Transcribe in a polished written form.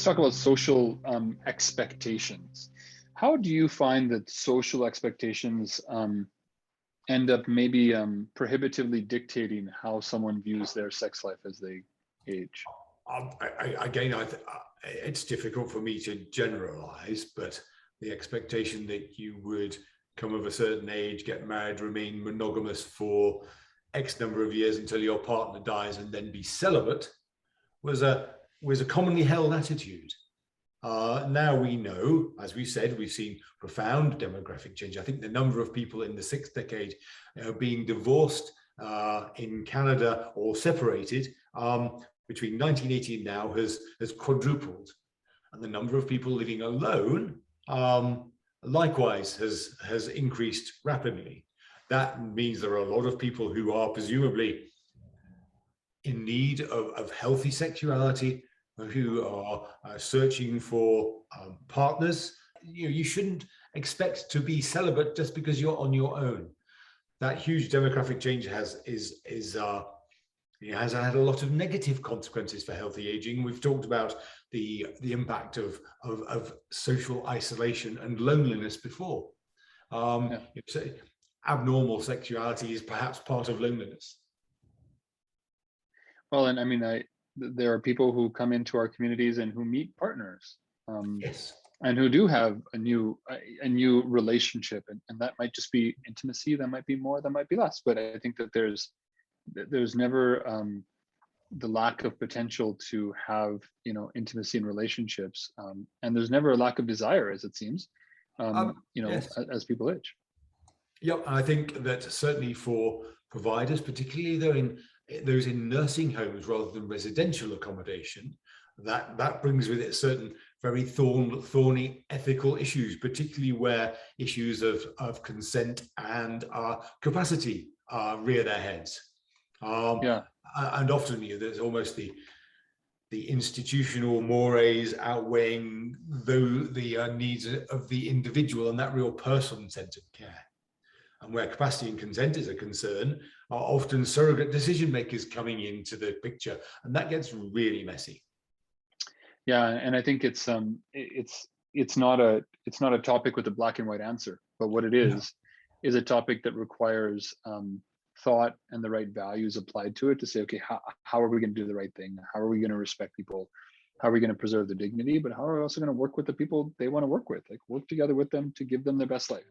talk about social expectations. How do you find that social expectations end up maybe prohibitively dictating how someone views their sex life as they age? It's difficult for me to generalize, but the expectation that you would come of a certain age, get married, remain monogamous for X number of years until your partner dies, and then be celibate was a commonly held attitude. Now we know, as we said, we've seen profound demographic change. I think the number of people in the sixth decade being divorced in Canada or separated between 1980 and now has quadrupled. And the number of people living alone likewise has increased rapidly. That means there are a lot of people who are presumably in need of healthy sexuality, who are searching for partners. You shouldn't expect to be celibate just because you're on your own. That huge demographic change has had a lot of negative consequences for healthy aging. We've talked about the impact of social isolation and loneliness before. Abnormal sexuality is perhaps part of loneliness. Well, and I mean, there are people who come into our communities and who meet partners, yes, and who do have a new relationship, and that might just be intimacy, that might be more, that might be less. But I think that there's never the lack of potential to have intimacy in relationships, and there's never a lack of desire, as it seems, yes. as people age. Yep, I think that certainly for providers, particularly those in nursing homes rather than residential accommodation, that brings with it certain very thorny ethical issues, particularly where issues of consent and capacity rear their heads. And often there's almost the institutional mores outweighing the needs of the individual and that real person-centered care. And where capacity and consent is a concern, are often surrogate decision makers coming into the picture, and that gets really messy. Yeah, and I think it's not a topic with a black and white answer, but what it is a topic that requires thought and the right values applied to it to say, okay, how are we going to do the right thing? How are we going to respect people? How are we going to preserve their dignity? But how are we also going to work with the people they want to work with? Like, work together with them to give them their best life.